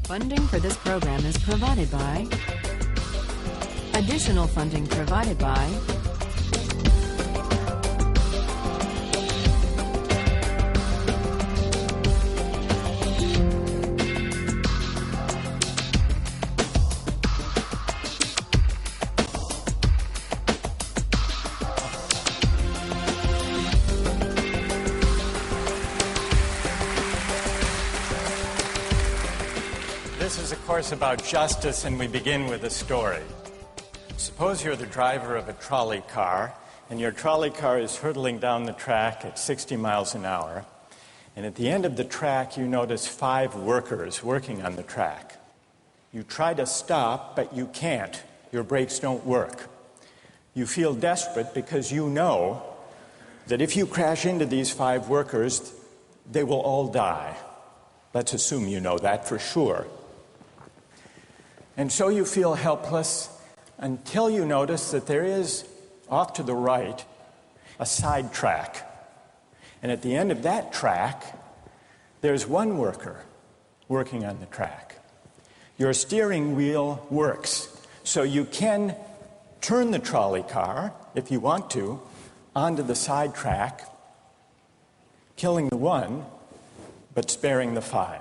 Funding for this program is provided by. Additional funding provided by. This is a course about justice, and we begin with a story. Suppose you're the driver of a trolley car, and your trolley car is hurtling down the track at 60 miles an hour, and at the end of the track you notice 5 workers working on the track. You try to stop, but you can't. Your brakes don't work. You feel desperate because you know that if you crash into these 5 workers, they will all die. Let's assume you know that for sure. And so you feel helpless until you notice that there is, off to the right, a side track. And at the end of that track, there's one worker working on the track. Your steering wheel works, so you can turn the trolley car, if you want to, onto the side track, killing the one, but sparing the 5.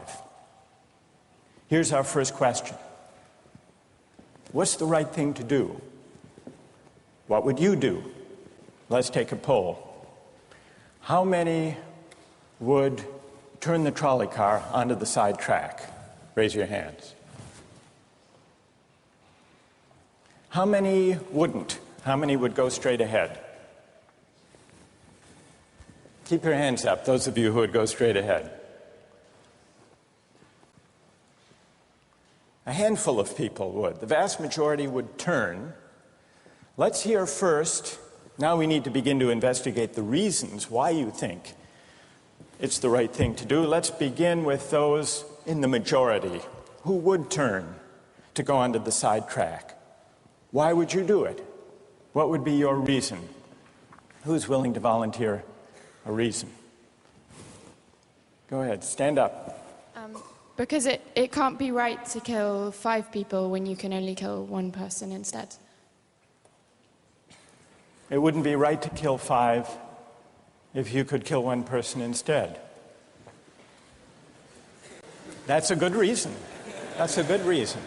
Here's our first question. What's the right thing to do? What would you do? Let's take a poll. How many would turn the trolley car onto the side track? Raise your hands. How many wouldn't? How many would go straight ahead? Keep your hands up, those of you who would go straight ahead. A handful of people would. The vast majority would turn. Let's hear first. Now we need to begin to investigate the reasons why you think it's the right thing to do. Let's begin with those in the majority who would turn to go onto the side track. Why would you do it? What would be your reason? Who's willing to volunteer a reason? Go ahead, stand up. Because it can't be right to kill 5 people when you can only kill 1 person instead. It wouldn't be right to kill 5 if you could kill 1 person instead. That's a good reason. That's a good reason.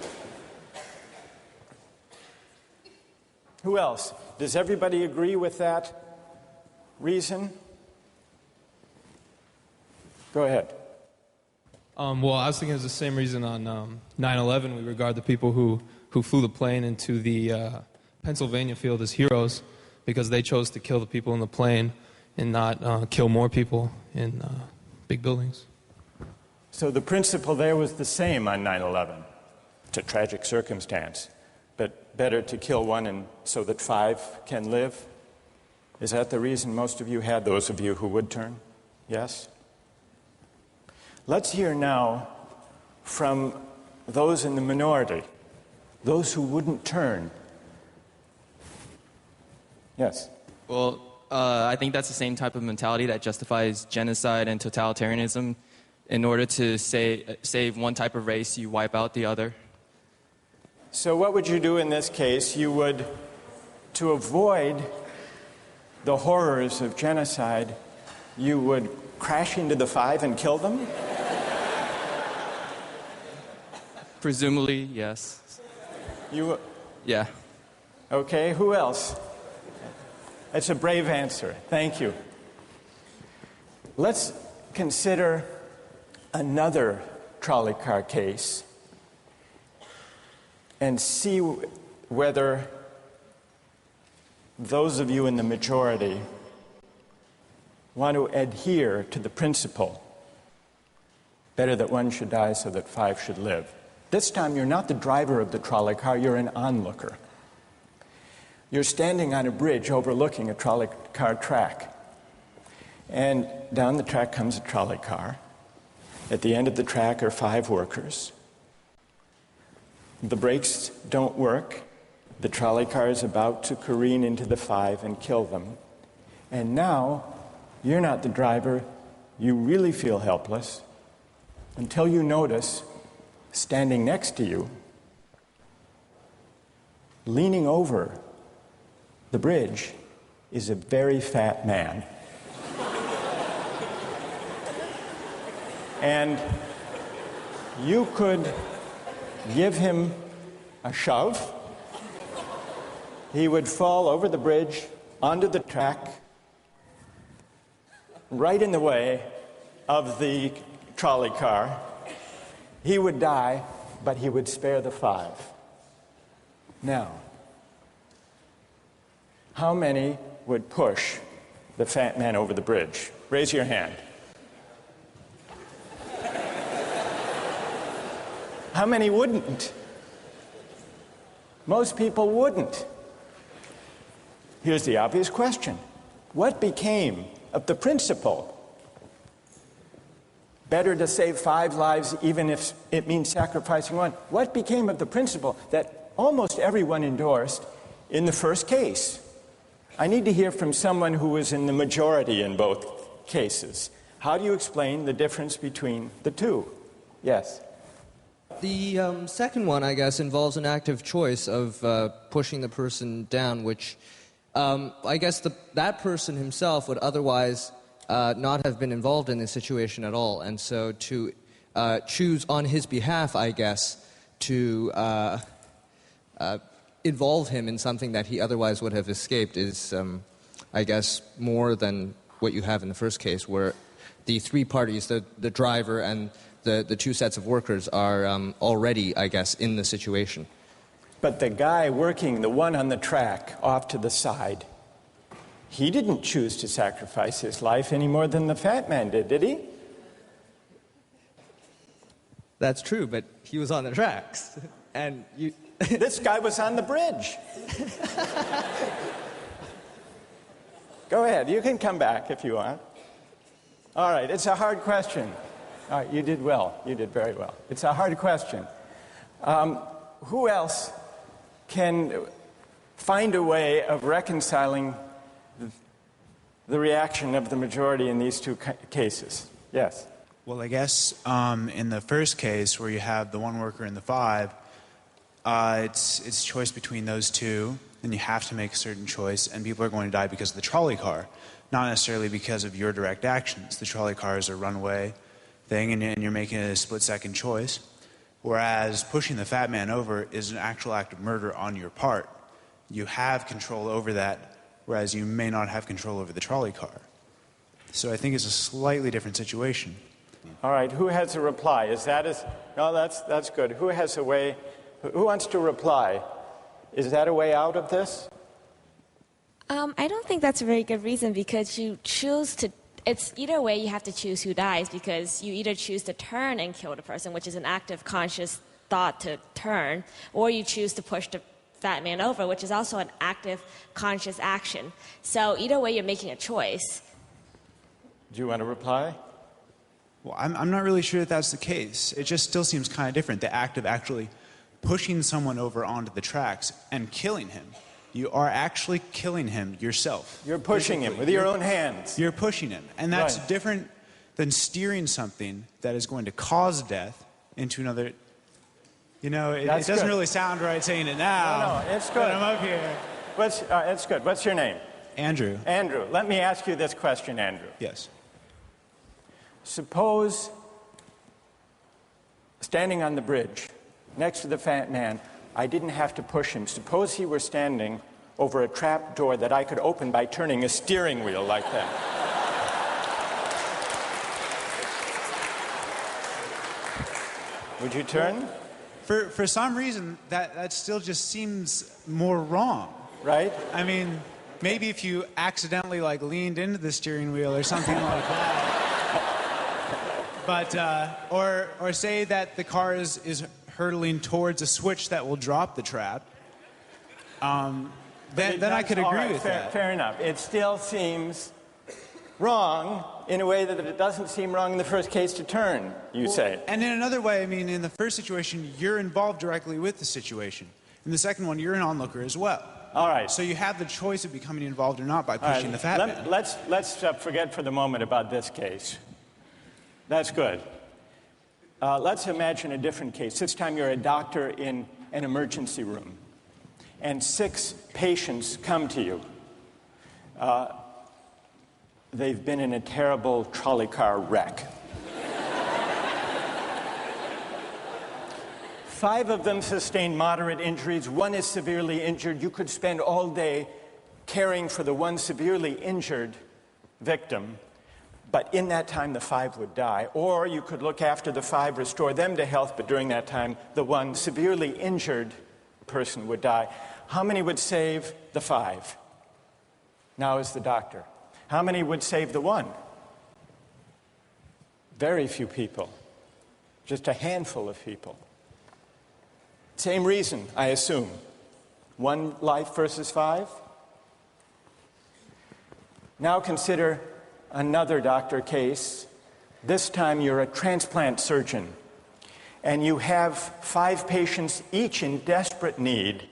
Who else? Does everybody agree with that reason? Go ahead. Well, I was thinking it's the same reason on 9/11. We regard the people who flew the plane into the Pennsylvania field as heroes because they chose to kill the people in the plane and not kill more people in big buildings. So the principle there was the same on 9/11. It's a tragic circumstance, but better to kill 1 and so that 5 can live? Is that the reason most of you had, those of you who would turn? Yes? Let's hear now from those in the minority, those who wouldn't turn. Yes? Well, I think that's the same type of mentality that justifies genocide and totalitarianism. In order to save one type of race, you wipe out the other. So what would you do in this case? You would, to avoid the horrors of genocide, you would crash into the 5 and kill them? Presumably, yes. Yeah. Okay, who else? That's a brave answer. Thank you. Let's consider another trolley car case and see whether those of you in the majority want to adhere to the principle, better that 1 should die so that 5 should live. This time you're not the driver of the trolley car, you're an onlooker. You're standing on a bridge overlooking a trolley car track. And down the track comes a trolley car. At the end of the track are 5 workers. The brakes don't work. The trolley car is about to careen into the 5 and kill them. And now, you're not the driver. You really feel helpless until you notice Standing next to you, leaning over the bridge, is a very fat man. And you could give him a shove. He would fall over the bridge, onto the track, right in the way of the trolley car. He would die, but he would spare the 5. Now, how many would push the fat man over the bridge? Raise your hand. How many wouldn't? Most people wouldn't. Here's the obvious question. What became of the principle? Better to save 5 lives even if it means sacrificing 1. What became of the principle that almost everyone endorsed in the first case? I need to hear from someone who was in the majority in both cases. How do you explain the difference between the two? Yes. The second one, I guess, involves an active choice of pushing the person down, which I guess that person himself would otherwise not have been involved in this situation at all. And so to choose on his behalf, I guess, to involve him in something that he otherwise would have escaped is, I guess, more than what you have in the first case, where the 3 parties, the driver and the 2 sets of workers, are already, I guess, in the situation. But the guy working, the one on the track off to the side, he didn't choose to sacrifice his life any more than the fat man did he? That's true, but he was on the tracks. And you... This guy was on the bridge. Go ahead, you can come back if you want. All right, it's a hard question. All right, you did well. You did very well. It's a hard question. Who else can find a way of reconciling the reaction of the majority in these 2 cases? Yes. Well, I guess in the first case, where you have the 1 worker and the 5, it's choice between those 2, and you have to make a certain choice, and people are going to die because of the trolley car, not necessarily because of your direct actions. The trolley car is a runaway thing, and you're making a split-second choice, whereas pushing the fat man over is an actual act of murder on your part. You have control over that, whereas you may not have control over the trolley car. So I think it's a slightly different situation. All right, who has a reply? No, that's good. Who has a way? Who wants to reply? Is that a way out of this? I don't think that's a very good reason, because you choose to... It's either way you have to choose who dies, because you either choose to turn and kill the person, which is an active conscious thought to turn, or you choose to push the fat man over, which is also an active conscious action. So either way you're making a choice. Do you want to reply? Well, I'm not really sure that that's the case. It just still seems kind of different, the act of actually pushing someone over onto the tracks and killing him. You are actually killing him yourself. You're pushing him with your own hands. You're pushing him. And that's Right. different than steering something that is going to cause death into another... You know, it doesn't good. really sound right saying it now. No, it's good. But I'm up here. It's good. What's your name? Andrew. Andrew. Let me ask you this question, Andrew. Yes. Suppose, standing on the bridge next to the fat man, I didn't have to push him. Suppose he were standing over a trap door that I could open by turning a steering wheel like that. Would you turn? For some reason, that still just seems more wrong. Right? I mean, maybe if you accidentally, like, leaned into the steering wheel or something like that. But, or say that the car is hurtling towards a switch that will drop the trap. Then I could agree with that. Fair enough. It still seems wrong in a way that it doesn't seem wrong in the first case to turn, you say. And in another way, I mean, in the first situation, you're involved directly with the situation. In the second one, you're an onlooker as well. All right. So you have the choice of becoming involved or not by pushing the fat man. Let's forget for the moment about this case. That's good. Let's imagine a different case. This time you're a doctor in an emergency room, and 6 patients come to you. They've been in a terrible trolley car wreck. 5 of them sustained moderate injuries. 1 is severely injured. You could spend all day caring for the 1 severely injured victim, but in that time the 5 would die. Or you could look after the 5, restore them to health, but during that time the 1 severely injured person would die. How many would save the 5? Now is the doctor. How many would save the 1? Very few people. Just a handful of people. Same reason, I assume. 1 life versus 5? Now consider another doctor case. This time you're a transplant surgeon, and you have 5 patients, each in desperate need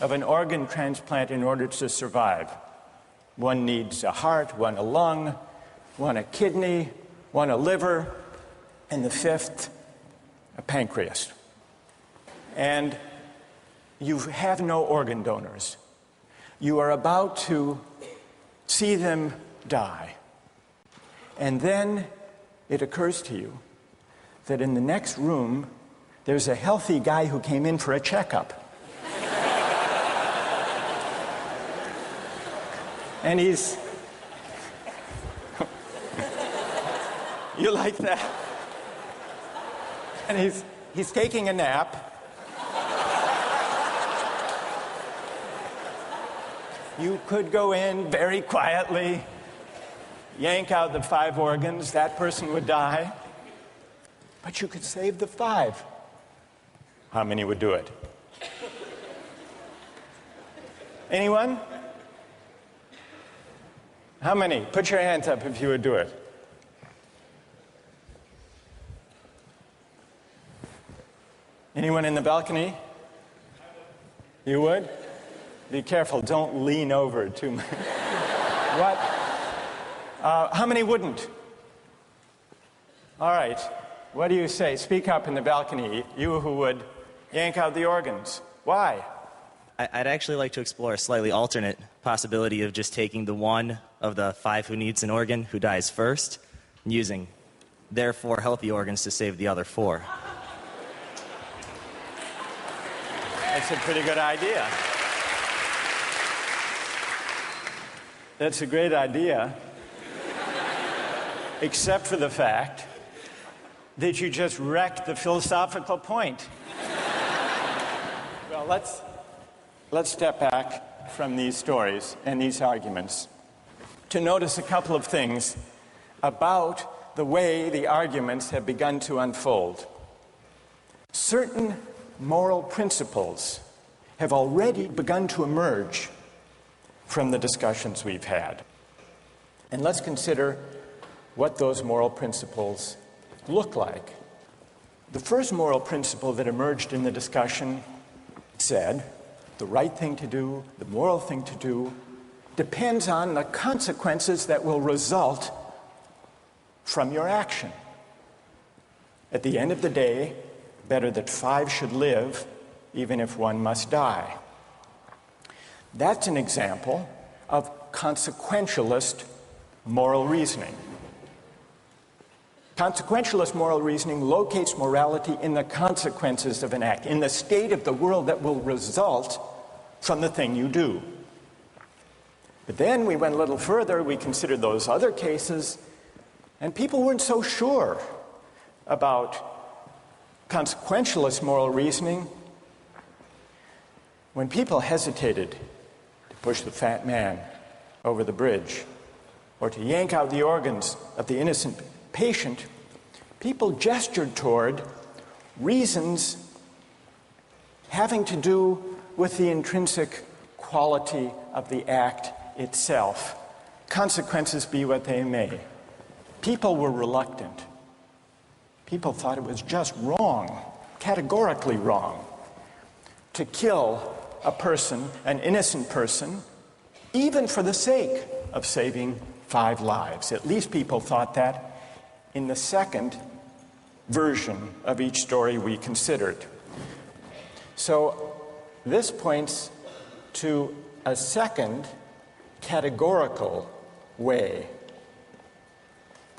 of an organ transplant in order to survive. 1 needs a heart, 1 a lung, 1 a kidney, 1 a liver, and the 5th, a pancreas. And you have no organ donors. You are about to see them die. And then it occurs to you that in the next room, there's a healthy guy who came in for a checkup. And he's... You like that? And he's taking a nap. You could go in very quietly, yank out the 5 organs, that person would die. But you could save the 5. How many would do it? Anyone? How many? Put your hands up if you would do it. Anyone in the balcony? You would? Be careful, don't lean over too much. What? How many wouldn't? All right. What do you say? Speak up in the balcony, you who would yank out the organs. Why? I'd actually like to explore a slightly alternate possibility of just taking the 1 of the 5 who needs an organ who dies first, and using their 4 healthy organs to save the other 4. That's a pretty good idea. That's a great idea, except for the fact that you just wrecked the philosophical point. Well, let's step back from these stories and these arguments to notice a couple of things about the way the arguments have begun to unfold. Certain moral principles have already begun to emerge from the discussions we've had. And let's consider what those moral principles look like. The first moral principle that emerged in the discussion said the right thing to do, the moral thing to do, depends on the consequences that will result from your action. At the end of the day, better that 5 should live, even if 1 must die. That's an example of consequentialist moral reasoning. Consequentialist moral reasoning locates morality in the consequences of an act, in the state of the world that will result from the thing you do. But then we went a little further, we considered those other cases, and people weren't so sure about consequentialist moral reasoning. When people hesitated to push the fat man over the bridge or to yank out the organs of the innocent patient, people gestured toward reasons having to do with the intrinsic quality of the act itself. Consequences be what they may. People were reluctant. People thought it was just wrong, categorically wrong, to kill a person, an innocent person, even for the sake of saving 5 lives. At least people thought that in the second version of each story we considered. So this points to a second categorical way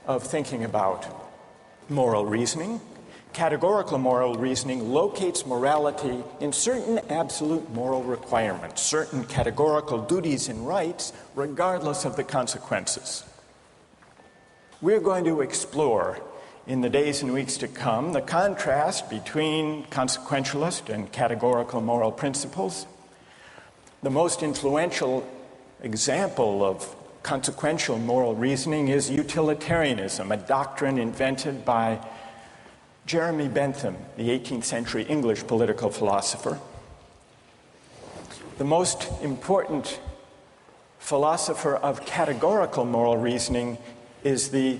of thinking about moral reasoning. Categorical moral reasoning locates morality in certain absolute moral requirements, certain categorical duties and rights, regardless of the consequences. We're going to explore in the days and weeks to come the contrast between consequentialist and categorical moral principles. The most influential example of consequential moral reasoning is utilitarianism, a doctrine invented by Jeremy Bentham, the 18th century English political philosopher. The most important philosopher of categorical moral reasoning is the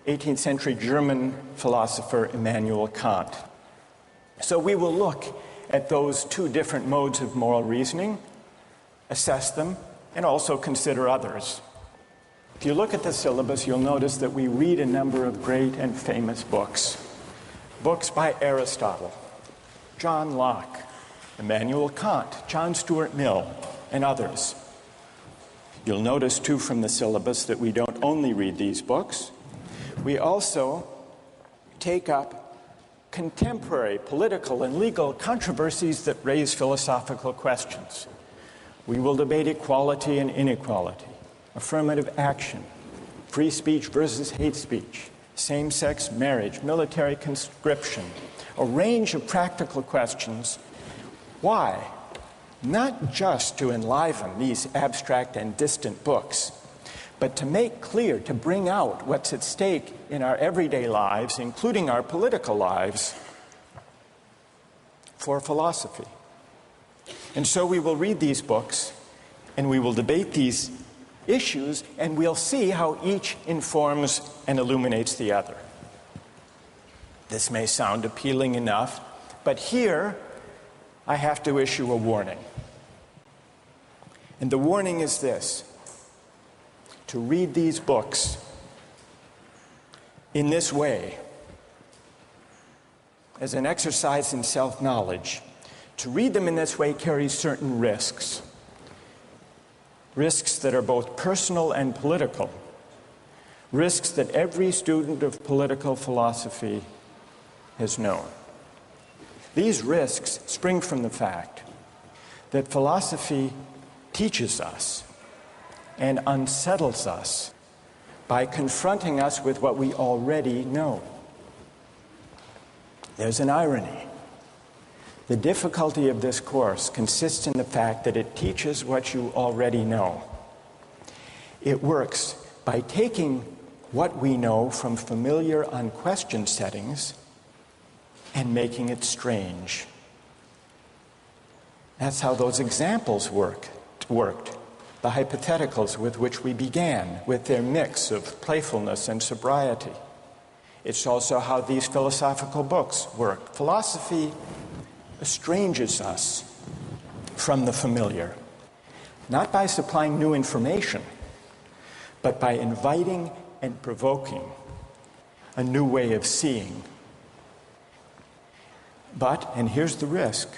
18th century German philosopher Immanuel Kant. So we will look at those two different modes of moral reasoning, assess them, and also consider others. If you look at the syllabus, you'll notice that we read a number of great and famous books. Books by Aristotle, John Locke, Immanuel Kant, John Stuart Mill, and others. You'll notice, too, from the syllabus that we don't only read these books. We also take up contemporary political and legal controversies that raise philosophical questions. We will debate equality and inequality, affirmative action, free speech versus hate speech, same-sex marriage, military conscription, a range of practical questions. Why? Not just to enliven these abstract and distant books, but to make clear, to bring out what's at stake in our everyday lives, including our political lives, for philosophy. And so we will read these books, and we will debate these issues, and we'll see how each informs and illuminates the other. This may sound appealing enough, but here I have to issue a warning. And the warning is this: to read these books in this way, as an exercise in self-knowledge, to read them in this way carries certain risks. Risks that are both personal and political. Risks that every student of political philosophy has known. These risks spring from the fact that philosophy teaches us and unsettles us by confronting us with what we already know. There's an irony. The difficulty of this course consists in the fact that it teaches what you already know. It works by taking what we know from familiar, unquestioned settings and making it strange. That's how those examples worked. The hypotheticals with which we began, with their mix of playfulness and sobriety. It's also how these philosophical books work. Philosophy estranges us from the familiar, not by supplying new information, but by inviting and provoking a new way of seeing. But, and here's the risk,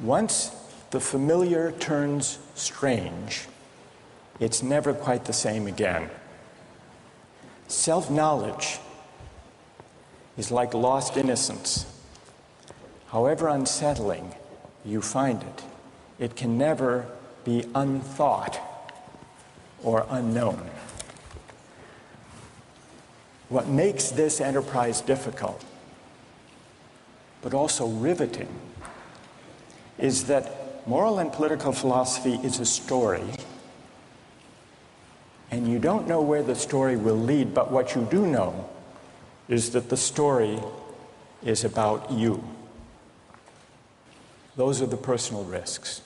once the familiar turns strange, it's never quite the same again. Self-knowledge is like lost innocence. However unsettling you find it, it can never be unthought or unknown. What makes this enterprise difficult, but also riveting, is that moral and political philosophy is a story, and you don't know where the story will lead, but what you do know is that the story is about you. Those are the personal risks.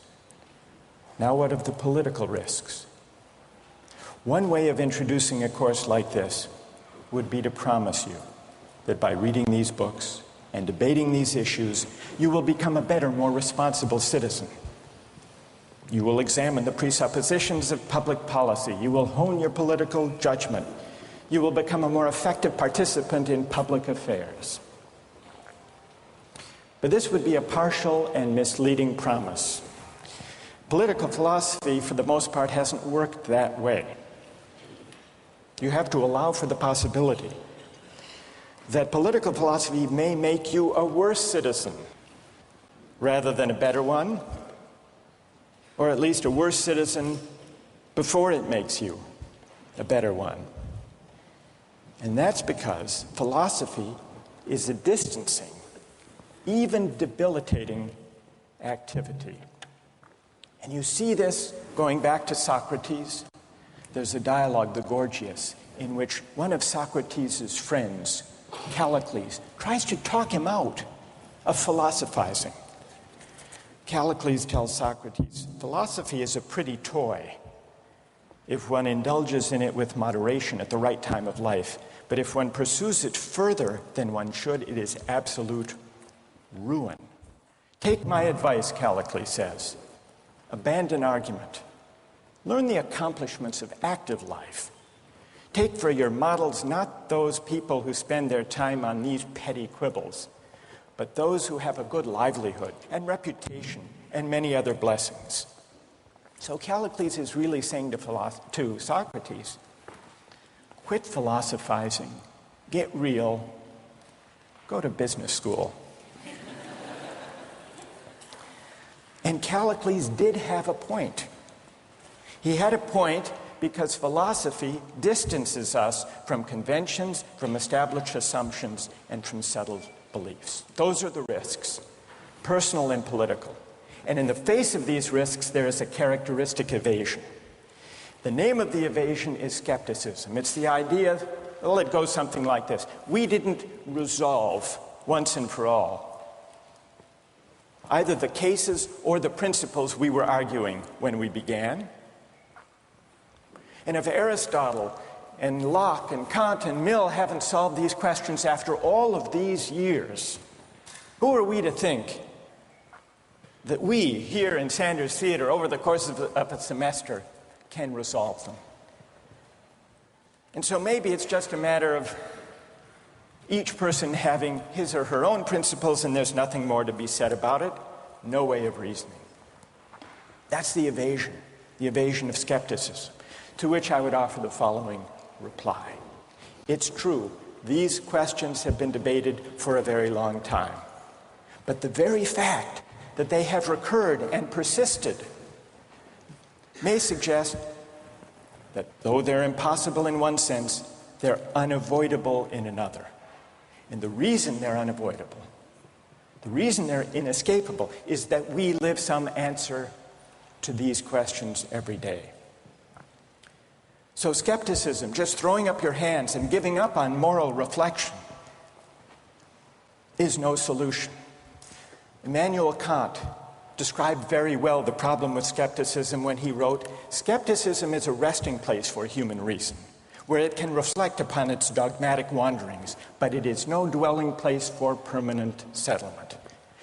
Now what of the political risks? One way of introducing a course like this would be to promise you that by reading these books and debating these issues, you will become a better, more responsible citizen. You will examine the presuppositions of public policy. You will hone your political judgment. You will become a more effective participant in public affairs. But this would be a partial and misleading promise. Political philosophy, for the most part, hasn't worked that way. You have to allow for the possibility that political philosophy may make you a worse citizen rather than a better one, or at least a worse citizen before it makes you a better one. And that's because philosophy is a distancing, even debilitating activity. And you see this going back to Socrates. There's a dialogue, the Gorgias, in which one of Socrates' friends, Callicles, tries to talk him out of philosophizing. Callicles tells Socrates, philosophy is a pretty toy if one indulges in it with moderation at the right time of life. But if one pursues it further than one should, it is absolute ruin. Take my advice, Callicles says. Abandon argument. Learn the accomplishments of active life. Take for your models not those people who spend their time on these petty quibbles, but those who have a good livelihood and reputation and many other blessings. So Callicles is really saying to Socrates, quit philosophizing, get real, go to business school. And Callicles did have a point. He had a point because philosophy distances us from conventions, from established assumptions, and from settled beliefs. Those are the risks, personal and political. And in the face of these risks, there is a characteristic evasion. The name of the evasion is skepticism. It's the idea, well, it goes something like this. We didn't resolve once and for all either the cases or the principles we were arguing when we began. And if Aristotle and Locke and Kant and Mill haven't solved these questions after all of these years, who are we to think that we here in Sanders Theater over the course of a semester can resolve them? And so maybe it's just a matter of each person having his or her own principles and there's nothing more to be said about it. No way of reasoning. That's the evasion of skepticism, to which I would offer the following reply. It's true, these questions have been debated for a very long time. But the very fact that they have recurred and persisted may suggest that though they're impossible in one sense, they're unavoidable in another. And the reason they're unavoidable, the reason they're inescapable, is that we live some answer to these questions every day. So skepticism, just throwing up your hands and giving up on moral reflection, is no solution. Immanuel Kant described very well the problem with skepticism when he wrote, "Skepticism is a resting place for human reason, where it can reflect upon its dogmatic wanderings, but it is no dwelling place for permanent settlement.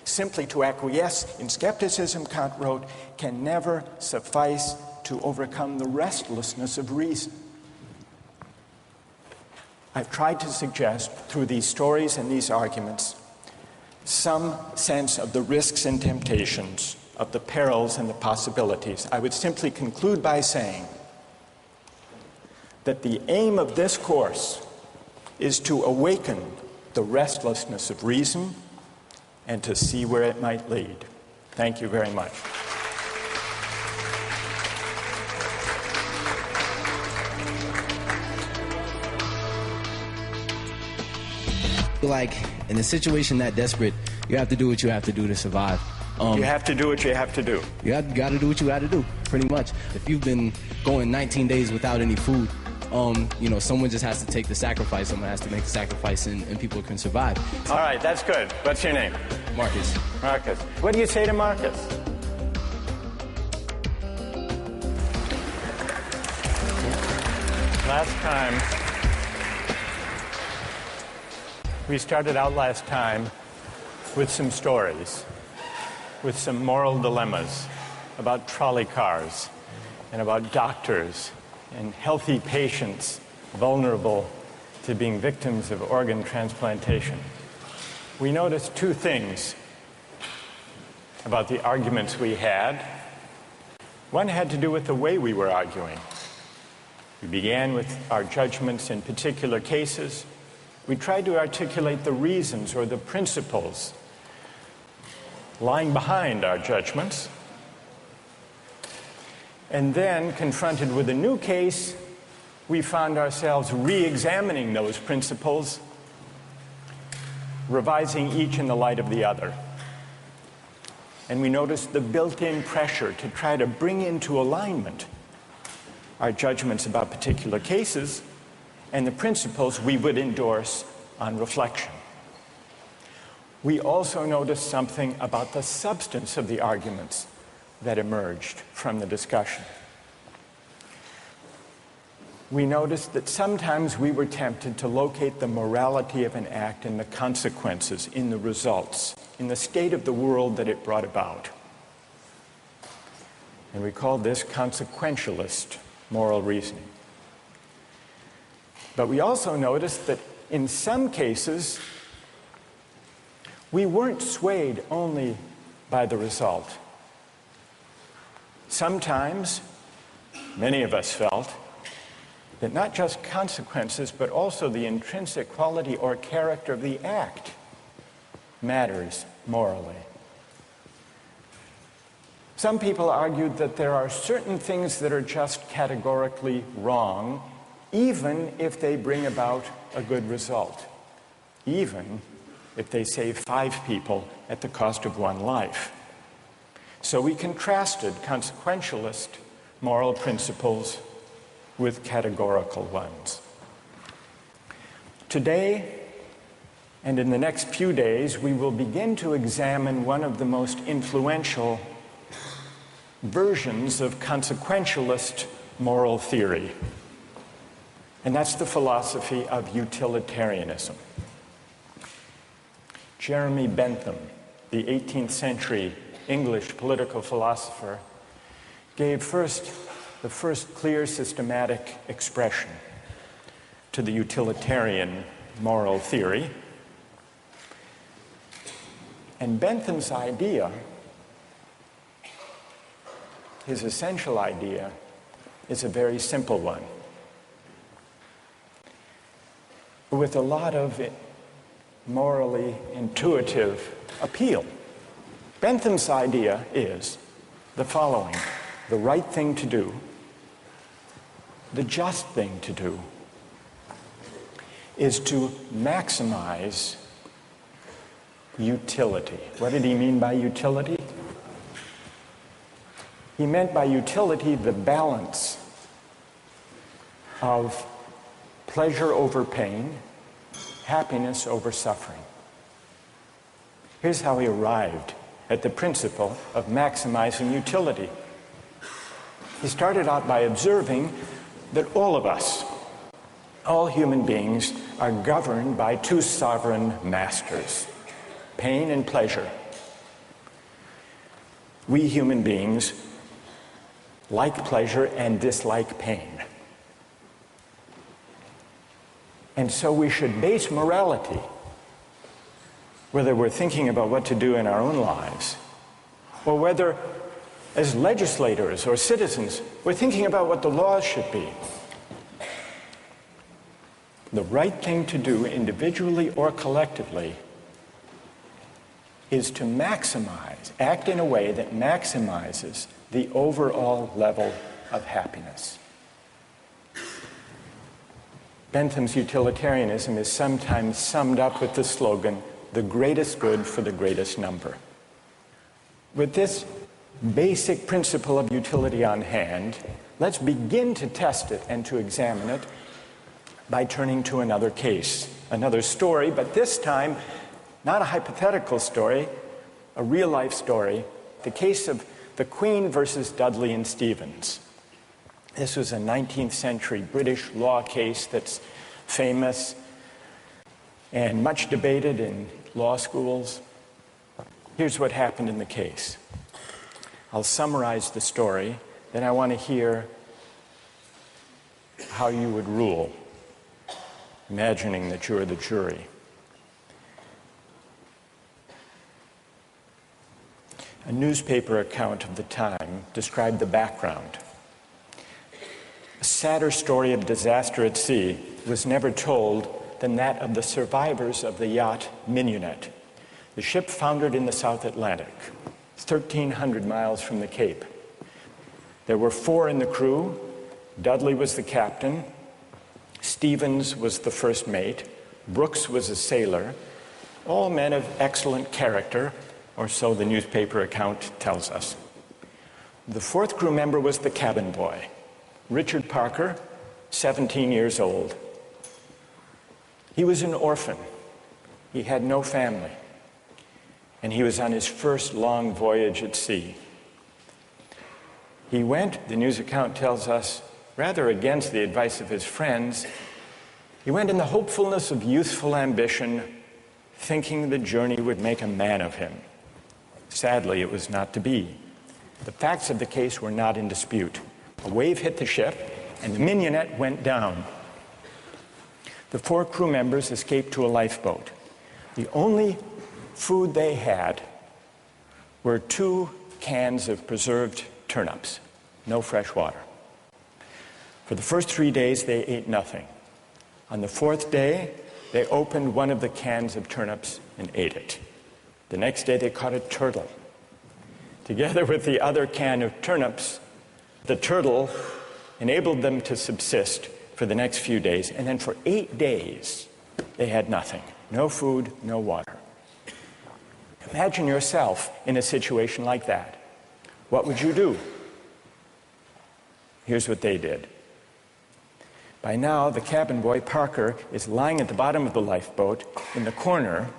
Simply to acquiesce in skepticism," Kant wrote, "can never suffice to overcome the restlessness of reason." I've tried to suggest through these stories and these arguments some sense of the risks and temptations, of the perils and the possibilities. I would simply conclude by saying that the aim of this course is to awaken the restlessness of reason and to see where it might lead. Thank you very much. Like, in a situation that desperate, you have to do what you have to do to survive. You have to do what you have to do. You got to do what you got to do, pretty much. If you've been going 19 days without any food, someone just has to take the sacrifice. Someone has to make the sacrifice, and people can survive. All right, that's good. What's your name? Marcus. Marcus. What do you say to Marcus? We started out last time with some stories, with some moral dilemmas about trolley cars and about doctors and healthy patients vulnerable to being victims of organ transplantation, we noticed two things about the arguments we had. One had to do with the way we were arguing. We began with our judgments in particular cases. We tried to articulate the reasons or the principles lying behind our judgments. And then, confronted with a new case, we found ourselves re-examining those principles, revising each in the light of the other. And we noticed the built-in pressure to try to bring into alignment our judgments about particular cases and the principles we would endorse on reflection. We also noticed something about the substance of the arguments that emerged from the discussion. We noticed that sometimes we were tempted to locate the morality of an act in the consequences, in the results, in the state of the world that it brought about. And we called this consequentialist moral reasoning. But we also noticed that in some cases, we weren't swayed only by the result. Sometimes, many of us felt that not just consequences, but also the intrinsic quality or character of the act matters morally. Some people argued that there are certain things that are just categorically wrong, even if they bring about a good result, even if they save 5 people at the cost of 1 life. So we contrasted consequentialist moral principles with categorical ones. Today, and in the next few days, we will begin to examine one of the most influential versions of consequentialist moral theory, and that's the philosophy of utilitarianism. Jeremy Bentham, the 18th century English political philosopher, gave the first clear systematic expression to the utilitarian moral theory. And Bentham's idea, his essential idea, is a very simple one, with a lot of morally intuitive appeal. Bentham's idea is the following: the right thing to do, the just thing to do, is to maximize utility. What did he mean by utility? He meant by utility the balance of pleasure over pain, happiness over suffering. Here's how he arrived at the principle of maximizing utility. He started out by observing that all of us, all human beings, are governed by 2 sovereign masters, pain and pleasure. We human beings like pleasure and dislike pain. And so we should base morality, whether we're thinking about what to do in our own lives, or whether as legislators or citizens we're thinking about what the laws should be. The right thing to do, individually or collectively, is to act in a way that maximizes the overall level of happiness. Bentham's utilitarianism is sometimes summed up with the slogan, "the greatest good for the greatest number." With this basic principle of utility on hand, let's begin to test it and to examine it by turning to another case, another story, but this time not a hypothetical story, a real-life story, the case of the Queen versus Dudley and Stevens. This was a 19th century British law case that's famous and much debated in law schools. Here's what happened in the case. I'll summarize the story, then I want to hear how you would rule. imagining that you're the jury. A newspaper account of the time described the background. A sadder story of disaster at sea was never told than that of the survivors of the yacht Mignonette. The ship foundered in the South Atlantic, 1,300 miles from the Cape. There were 4 in the crew. Dudley was the captain. Stevens was the first mate. Brooks was a sailor. All men of excellent character, or so the newspaper account tells us. The 4th crew member was the cabin boy, Richard Parker, 17 years old. He was an orphan. He had no family. And he was on his first long voyage at sea. He went, the news account tells us, rather against the advice of his friends. He went in the hopefulness of youthful ambition, thinking the journey would make a man of him. Sadly, it was not to be. The facts of the case were not in dispute. A wave hit the ship, and the Mignonette went down. The 4 crew members escaped to a lifeboat. The only food they had were 2 cans of preserved turnips, no fresh water. For the first 3 days, they ate nothing. On the 4th day, they opened one of the cans of turnips and ate it. The next day, they caught a turtle. Together with the other can of turnips, the turtle enabled them to subsist for the next few days. And then for 8 days, they had nothing. No food, no water. Imagine yourself in a situation like that. What would you do? Here's what they did. By now, the cabin boy, Parker, is lying at the bottom of the lifeboat in the corner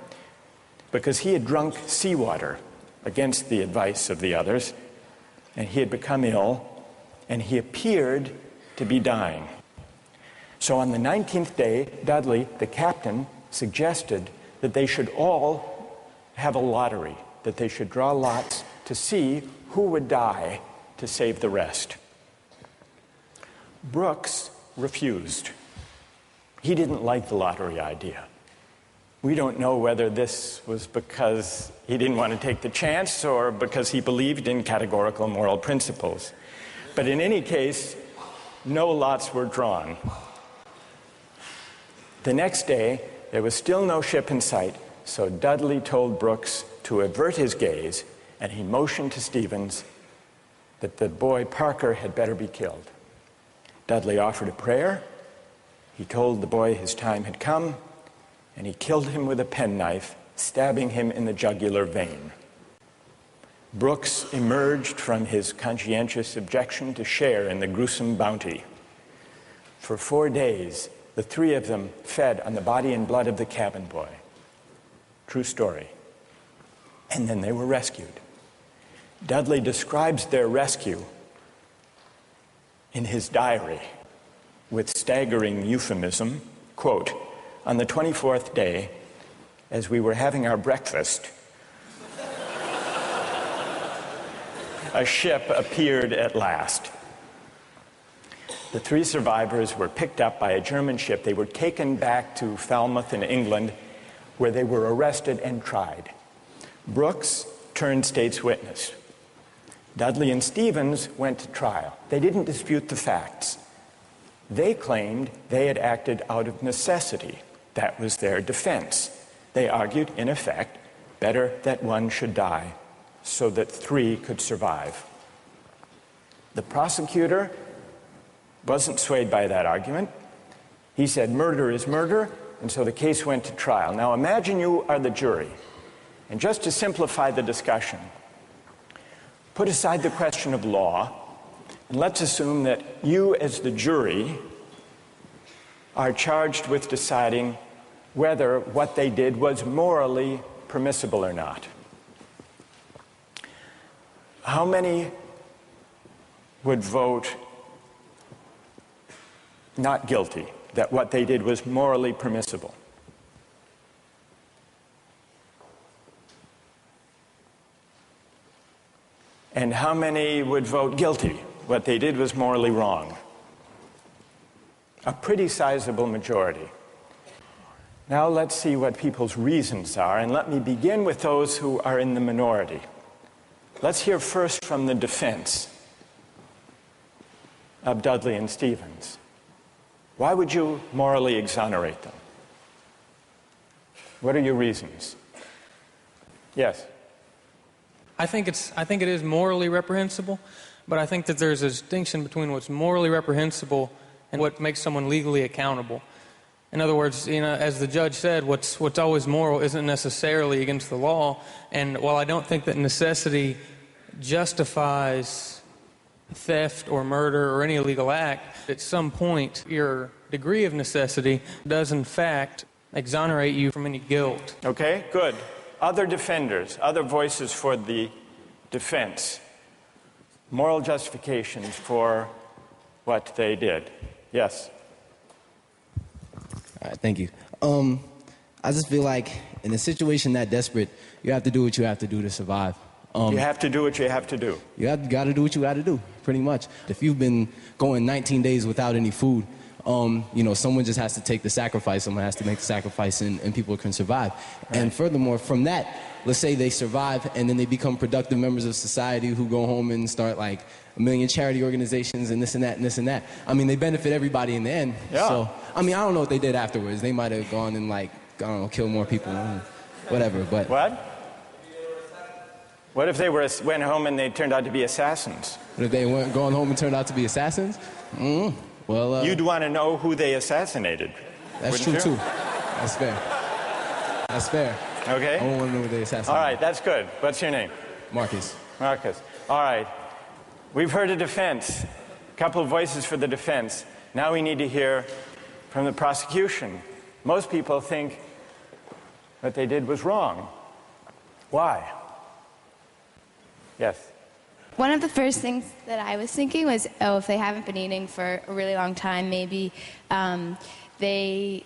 because he had drunk seawater against the advice of the others, and he had become ill, and he appeared to be dying. So on the 19th day, Dudley, the captain, suggested that they should all have a lottery, that they should draw lots to see who would die to save the rest. Brooks refused. He didn't like the lottery idea. We don't know whether this was because he didn't want to take the chance or because he believed in categorical moral principles. But in any case, no lots were drawn. The next day, there was still no ship in sight, so Dudley told Brooks to avert his gaze, and he motioned to Stevens that the boy Parker had better be killed. Dudley offered a prayer. He told the boy his time had come, and he killed him with a penknife, stabbing him in the jugular vein. Brooks emerged from his conscientious objection to share in the gruesome bounty. For 4 days, the 3 of them fed on the body and blood of the cabin boy. True story. And then they were rescued. Dudley describes their rescue in his diary with staggering euphemism, quote, "On the 24th day, as we were having our breakfast, a ship appeared at last. The 3 survivors were picked up by a German ship. They were taken back to Falmouth in England, where they were arrested and tried. Brooks turned state's witness. Dudley and Stevens went to trial. They didn't dispute the facts. They claimed they had acted out of necessity. That was their defense. They argued, in effect, better that one should die so that 3 could survive. The prosecutor wasn't swayed by that argument. He said murder is murder, and so the case went to trial. Now imagine you are the jury, and just to simplify the discussion, put aside the question of law, and let's assume that you as the jury are charged with deciding whether what they did was morally permissible or not. How many would vote not guilty, that what they did was morally permissible? And how many would vote guilty, what they did was morally wrong? A pretty sizable majority. Now let's see what people's reasons are, and let me begin with those who are in the minority. Let's hear first from the defense of Dudley and Stevens. Why would you morally exonerate them? What are your reasons? Yes? I think it is morally reprehensible, but I think that there's a distinction between what's morally reprehensible and what makes someone legally accountable. In other words, as the judge said, what's always moral isn't necessarily against the law. And while I don't think that necessity justifies theft or murder or any illegal act, at some point your degree of necessity does in fact exonerate you from any guilt. Okay, good. Other defenders, other voices for the defense. Moral justifications for what they did. Yes? All right, thank you. I just feel like in a situation that desperate, you have to do what you have to do to survive. You have to do what you have to do. You got to do what you got to do, pretty much. If you've been going 19 days without any food, someone just has to take the sacrifice. Someone has to make the sacrifice, and people can survive. Right. And furthermore, from that, let's say they survive, and then they become productive members of society who go home and start like a million charity organizations and this and that and this and that. I mean, they benefit everybody in the end. Yeah. So, I mean, I don't know what they did afterwards. They might have gone and kill more people, whatever. But what? What if they went home and they turned out to be assassins? What if they weren't going home and turned out to be assassins? Well, you'd want to know who they assassinated. That's true, too. That's fair. That's fair. Okay. I want to know who they assassinated. All right, that's good. What's your name? Marcus. Marcus. All right. We've heard a defense, a couple of voices for the defense. Now we need to hear from the prosecution. Most people think what they did was wrong. Why? Yes. One of the first things that I was thinking was, if they haven't been eating for a really long time, maybe they're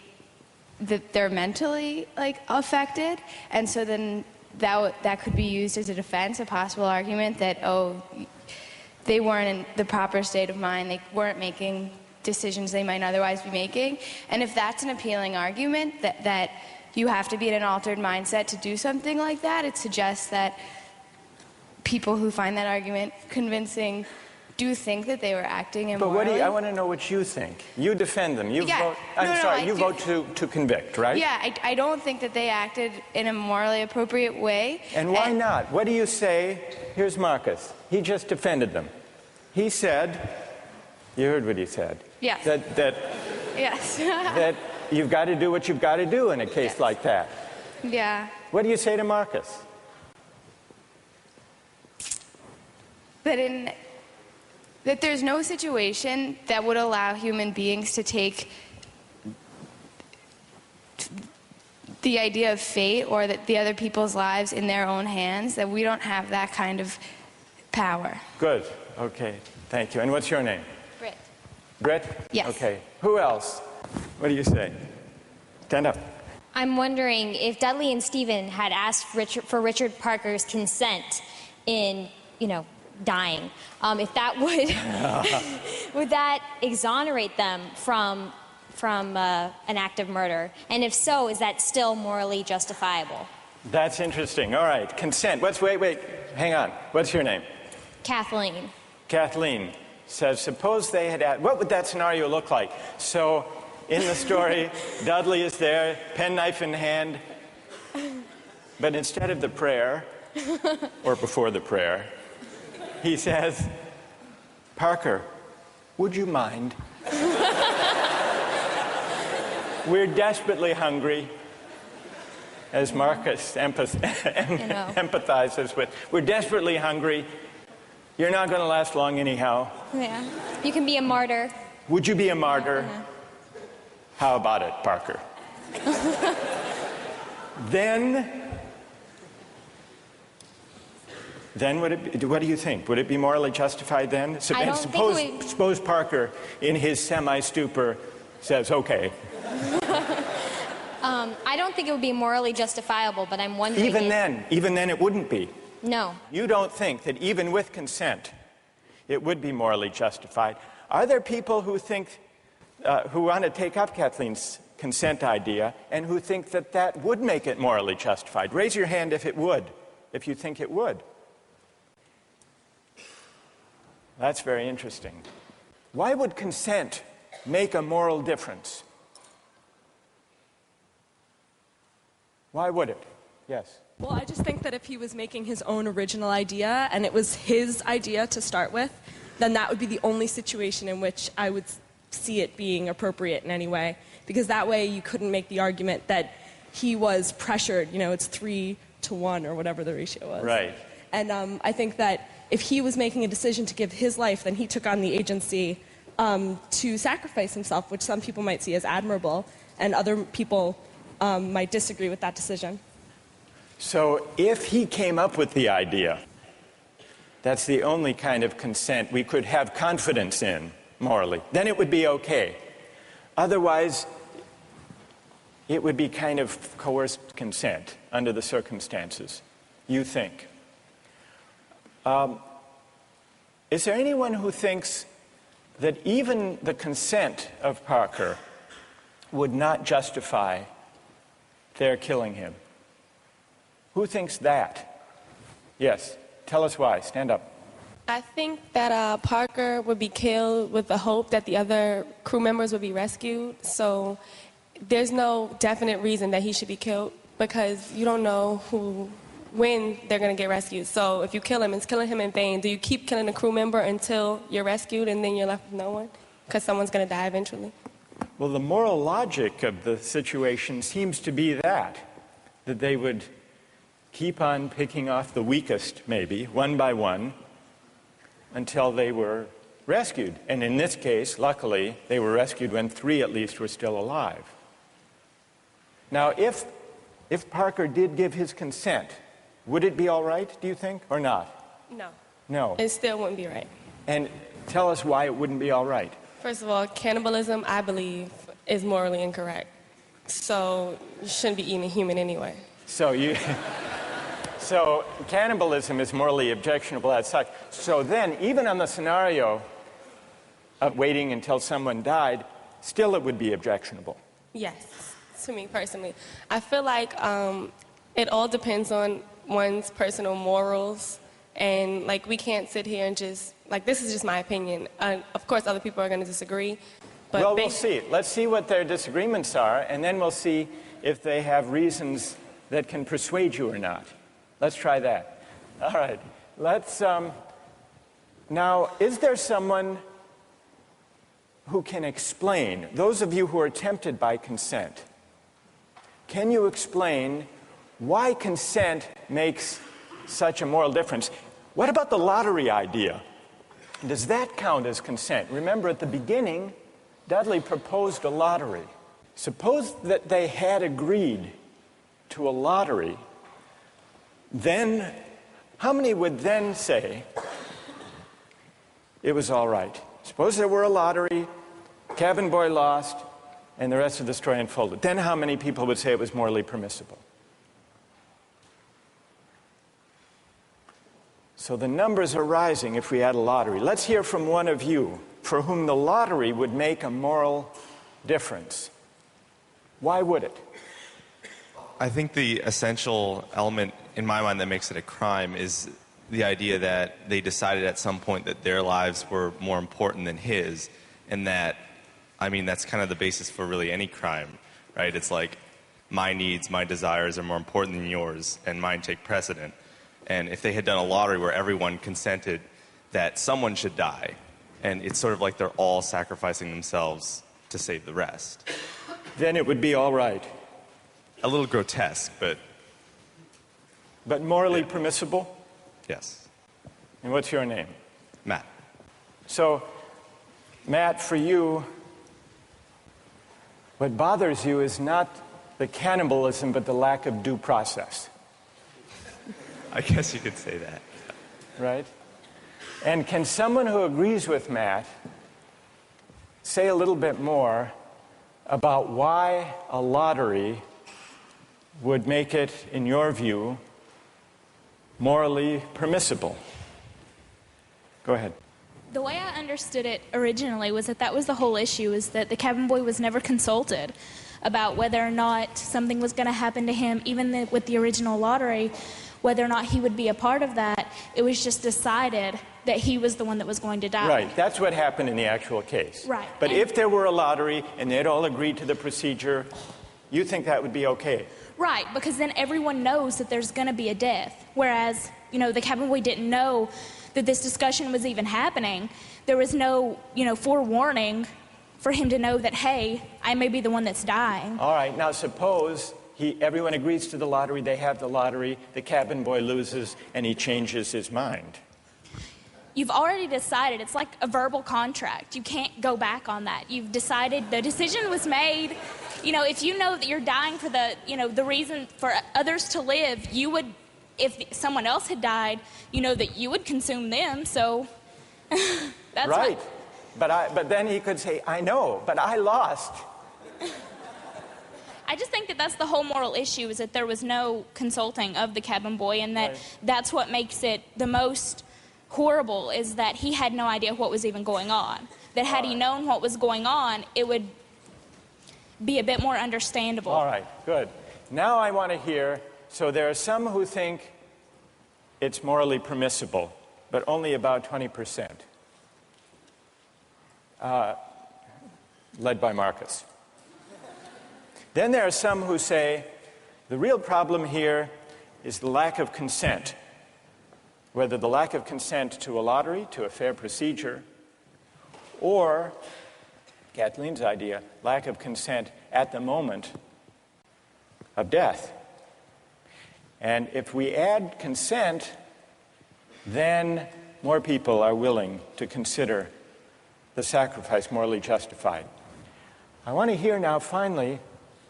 mentally affected, and so then that could be used as a defense, a possible argument that they weren't in the proper state of mind, they weren't making decisions they might otherwise be making, and if that's an appealing argument that you have to be in an altered mindset to do something like that, it suggests that people who find that argument convincing do think that they were acting immorally. But I want to know what you think. You defend them. You vote to convict, right? Yeah, I don't think that they acted in a morally appropriate way. And why not? What do you say? Here's Marcus. He just defended them. He said, you heard what he said. Yes. Yes. That you've got to do what you've got to do in a case like that. Yeah. What do you say to Marcus? That there's no situation that would allow human beings to take the idea of fate or the other people's lives in their own hands, that we don't have that kind of power. Good. Okay. Thank you. And what's your name? Britt. Britt? Yes. Okay. Who else? What do you say? Stand up. I'm wondering if Dudley and Stephen had asked for Richard Parker's consent in, dying, if that would that exonerate them from an act of murder, and if so, is that still morally justifiable? That's interesting. All right, consent. Wait, hang on. What's your name? Kathleen. Kathleen says, suppose they had asked, what would that scenario look like? So in the story, Dudley is there, penknife in hand, but instead of the prayer, or before the prayer, he says, Parker, would you mind? We're desperately hungry, as Marcus empathizes with. We're desperately hungry. You're not going to last long anyhow. Yeah. You can be a martyr. Would you be a martyr? Yeah. How about it, Parker? Then what do you think? Would it be morally justified then? Suppose Parker, in his semi-stupor, says, okay. I don't think it would be morally justifiable, but I'm wondering... Even then it wouldn't be. No. You don't think that even with consent, it would be morally justified. Are there people who think, who want to take up Kathleen's consent idea and who think that that would make it morally justified. Raise your hand if it would, if you think it would. That's very interesting. Why would consent make a moral difference? Why would it? Yes. Well, I just think that if he was making his own original idea and it was his idea to start with, then that would be the only situation in which I would see it being appropriate in any way. Because that way you couldn't make the argument that he was pressured, it's 3-to-1 or whatever the ratio was. Right. And I think that if he was making a decision to give his life, then he took on the agency to sacrifice himself, which some people might see as admirable, and other people might disagree with that decision. So if he came up with the idea, that's the only kind of consent we could have confidence in morally, then it would be okay. Otherwise, it would be kind of coerced consent under the circumstances, you think. Is there anyone who thinks that even the consent of Parker would not justify their killing him? Who thinks that? Yes, tell us why. Stand up. I think that Parker would be killed with the hope that the other crew members would be rescued. So there's no definite reason that he should be killed because you don't know when they're going to get rescued. So if you kill him, it's killing him in vain. Do you keep killing a crew member until you're rescued and then you're left with no one? Because someone's going to die eventually. Well, the moral logic of the situation seems to be that they would keep on picking off the weakest, maybe, one by one, until they were rescued. And in this case, luckily, they were rescued when 3 at least were still alive. Now, if Parker did give his consent, would it be all right, do you think, or not? No. No. It still wouldn't be right. And tell us why it wouldn't be all right. First of all, cannibalism, I believe, is morally incorrect. So you shouldn't be eating a human anyway. So cannibalism is morally objectionable as such. So then, even on the scenario of waiting until someone died, still it would be objectionable. Yes, to me personally. I feel like it all depends on one's personal morals. And, we can't sit here and just, this is just my opinion. Of course, other people are going to disagree. But well, we'll see. Let's see what their disagreements are, and then we'll see if they have reasons that can persuade you or not. Let's try that. All right. Let's, now, is there someone who can explain, those of you who are tempted by consent, can you explain why consent makes such a moral difference? What about the lottery idea? Does that count as consent? Remember, at the beginning, Dudley proposed a lottery. Suppose that they had agreed to a lottery, then how many would then say it was all right? Suppose there were a lottery, cabin boy lost, and the rest of the story unfolded. Then how many people would say it was morally permissible? So the numbers are rising if we had a lottery. Let's hear from one of you for whom the lottery would make a moral difference. Why would it? I think the essential element in my mind that makes it a crime is the idea that they decided at some point that their lives were more important than his, and that, that's kind of the basis for really any crime, right? It's like my needs, my desires are more important than yours, and mine take precedent. And if they had done a lottery where everyone consented that someone should die, and it's sort of like they're all sacrificing themselves to save the rest, then it would be all right. A little grotesque, but... But morally permissible? Yes. And what's your name? Matt. So, Matt, for you, what bothers you is not the cannibalism, but the lack of due process. I guess you could say that. Right? And can someone who agrees with Matt say a little bit more about why a lottery would make it, in your view, morally permissible? Go ahead. The way I understood it originally was that was the whole issue, is that the cabin boy was never consulted. about whether or not something was going to happen to him, even with the original lottery, whether or not he would be a part of that. It was just decided that he was the one that was going to die. Right, that's what happened in the actual case. Right. But if there were a lottery and they'd all agreed to the procedure, you think that would be okay? Right, because then everyone knows that there's going to be a death. Whereas, the cabin boy didn't know that this discussion was even happening. There was no, forewarning for him to know that, hey, I may be the one that's dying. All right, now suppose everyone agrees to the lottery, they have the lottery, the cabin boy loses, and he changes his mind. You've already decided. It's like a verbal contract. You can't go back on that. You've decided, the decision was made. If you know that you're dying for the reason for others to live, you would, if someone else had died, that you would consume them. So that's right. But then he could say, I know, but I lost. I just think that that's the whole moral issue, is that there was no consulting of the cabin boy, and that's what makes it the most horrible, is that he had no idea what was even going on. That had he known what was going on, it would be a bit more understandable. All right, good. Now I want to hear, so there are some who think it's morally permissible, but only about 20%. Led by Marcus. Then there are some who say the real problem here is the lack of consent. Whether the lack of consent to a lottery, to a fair procedure, or, Kathleen's idea, lack of consent at the moment of death. And if we add consent, then more people are willing to consider the sacrifice morally justified. I want to hear now, finally,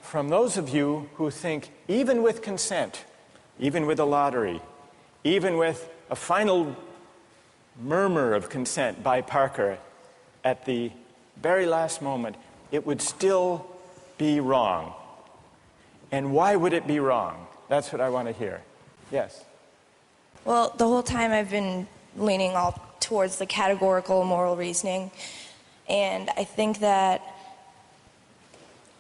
from those of you who think even with consent, even with a lottery, even with a final murmur of consent by Parker at the very last moment, it would still be wrong. And why would it be wrong? That's what I want to hear. Yes? Well, the whole time I've been leaning all towards the categorical moral reasoning. And I think that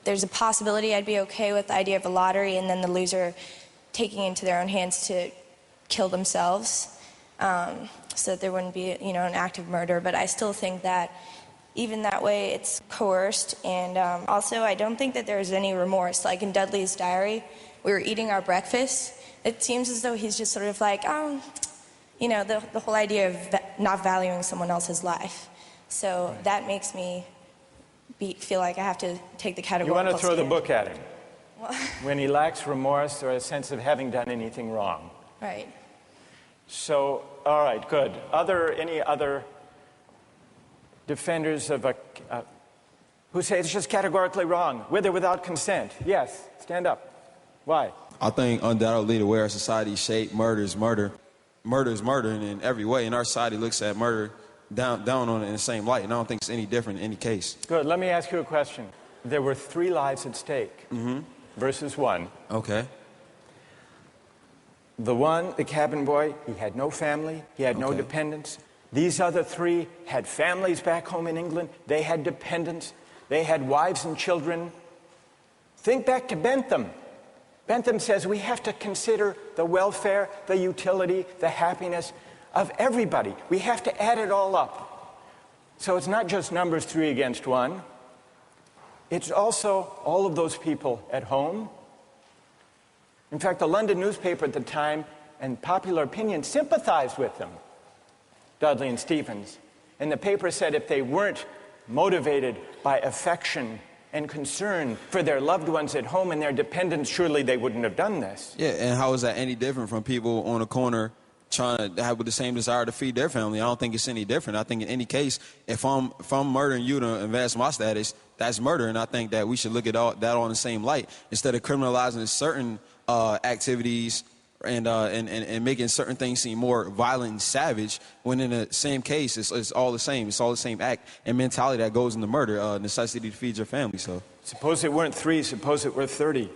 there's a possibility I'd be okay with the idea of a lottery and then the loser taking into their own hands to kill themselves, so that there wouldn't be, an act of murder. But I still think that even that way it's coerced. And also I don't think that there's any remorse. Like in Dudley's diary, we were eating our breakfast. It seems as though he's just sort of like, the whole idea of not valuing someone else's life. So that makes me feel like I have to take the categorical. You want to throw the stand. book at him when he lacks remorse or a sense of having done anything wrong. Right. So, all right, good. Any other defenders of who say it's just categorically wrong, with or without consent? Yes, stand up. Why? I think undoubtedly the way our society is shaped, murder is murder. Murder is murder in every way, and our society looks at murder down on it in the same light, and I don't think it's any different in any case. Good. Let me ask you a question. There were 3 lives at stake versus 1. Okay. The cabin boy, he had no family, he had no dependents. These other 3 had families back home in England, they had dependents, they had wives and children. Think back to Bentham. Bentham says we have to consider the welfare, the utility, the happiness of everybody. We have to add it all up. So it's not just numbers 3 against 1. It's also all of those people at home. In fact, the London newspaper at the time and popular opinion sympathized with them, Dudley and Stevens. And the paper said if they weren't motivated by affection and concern for their loved ones at home and their dependents, surely they wouldn't have done this. Yeah, and how is that any different from people on a corner trying to have with the same desire to feed their family? I don't think it's any different. I think in any case, if I'm murdering you to advance my status, that's murder, and I think that we should look at that all in the same light instead of criminalizing certain activities and making certain things seem more violent and savage, when in the same case it's all the same. It's all the same act and mentality that goes into murder, necessity to feed your family. So suppose it weren't 3, suppose it were 30,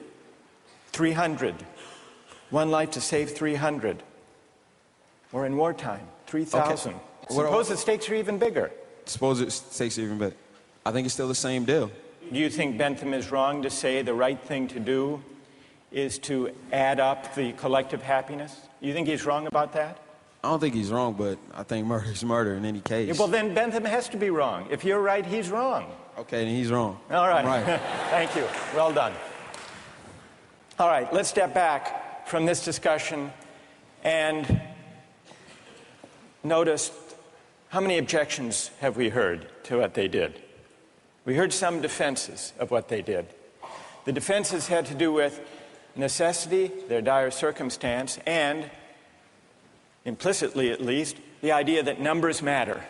300. 1 life to save 300. Or in wartime, 3,000. Suppose the stakes are even bigger. Suppose the stakes are even bigger. I think it's still the same deal. you think Bentham is wrong to say the right thing to do is to add up the collective happiness? You think he's wrong about that? I don't think he's wrong, but I think murder is murder in any case. Yeah, well, then Bentham has to be wrong. If you're right, he's wrong. Okay, then he's wrong. All right. Right. Thank you. Well done. All right, let's step back from this discussion and notice how many objections have we heard to what they did. We heard some defenses of what they did. The defenses had to do with necessity, their dire circumstance, and, implicitly at least, the idea that numbers matter.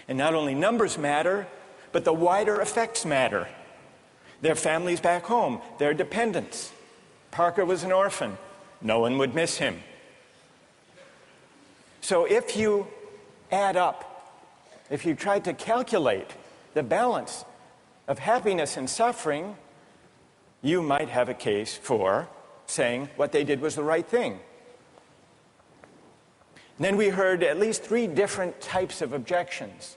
And not only numbers matter, but the wider effects matter. Their families back home, their dependents. Parker was an orphan. No one would miss him. So if you add up, if you try to calculate the balance of happiness and suffering, you might have a case for saying what they did was the right thing. And then we heard at least 3 different types of objections.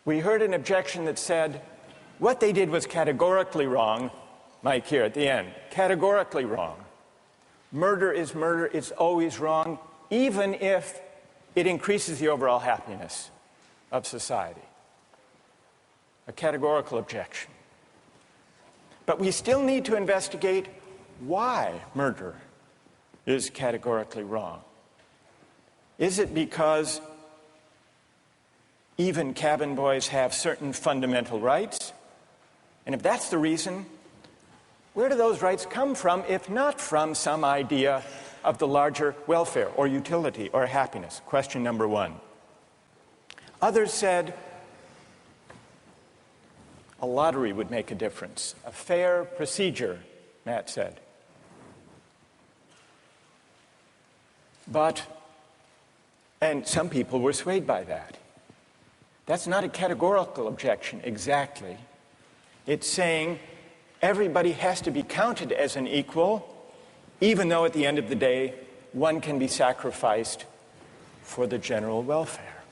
We heard an objection that said, what they did was categorically wrong. Mike here at the end, categorically wrong. Murder is murder, it's always wrong, even if it increases the overall happiness of society. A categorical objection. But we still need to investigate why murder is categorically wrong. Is it because even cabin boys have certain fundamental rights? And if that's the reason, where do those rights come from, if not from some idea of the larger welfare or utility or happiness? Question number 1. Others said a lottery would make a difference. A fair procedure, Matt said. And some people were swayed by that. That's not a categorical objection exactly. It's saying everybody has to be counted as an equal, even though at the end of the day, one can be sacrificed for the general welfare.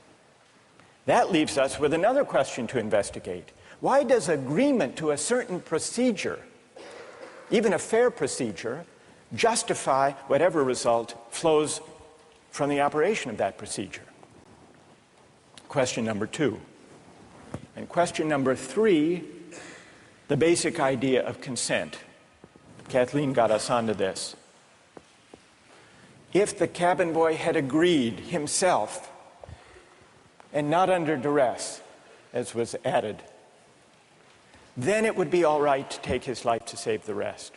That leaves us with another question to investigate. Why does agreement to a certain procedure, even a fair procedure, justify whatever result flows from the operation of that procedure? Question number 2. And question number 3, the basic idea of consent. Kathleen got us onto this. If the cabin boy had agreed himself, and not under duress, as was added, then it would be all right to take his life to save the rest.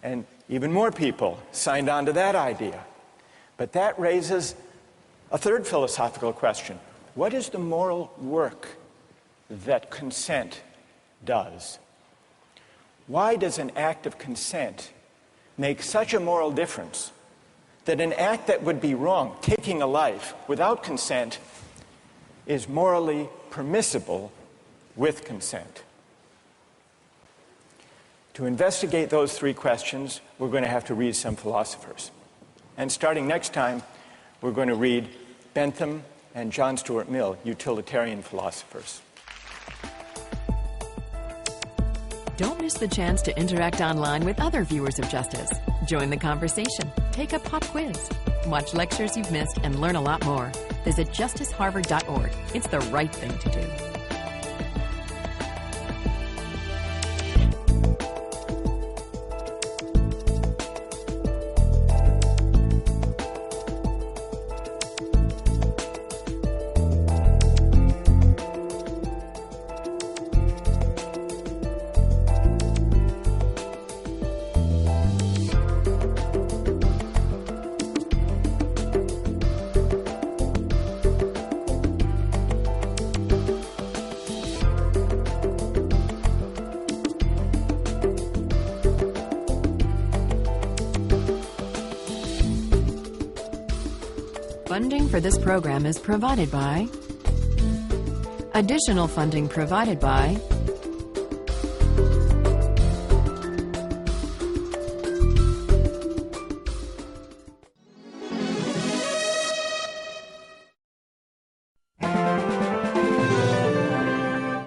And even more people signed on to that idea. But that raises a third philosophical question. What is the moral work that consent does? Why does an act of consent make such a moral difference that an act that would be wrong, taking a life without consent, is morally permissible with consent? To investigate those 3 questions, we're going to have to read some philosophers. And starting next time, we're going to read Bentham and John Stuart Mill, utilitarian philosophers. Don't miss the chance to interact online with other viewers of Justice. Join the conversation, take a pop quiz, watch lectures you've missed, and learn a lot more. Visit justiceharvard.org. It's the right thing to do. Funding for this program is provided by... Additional funding provided by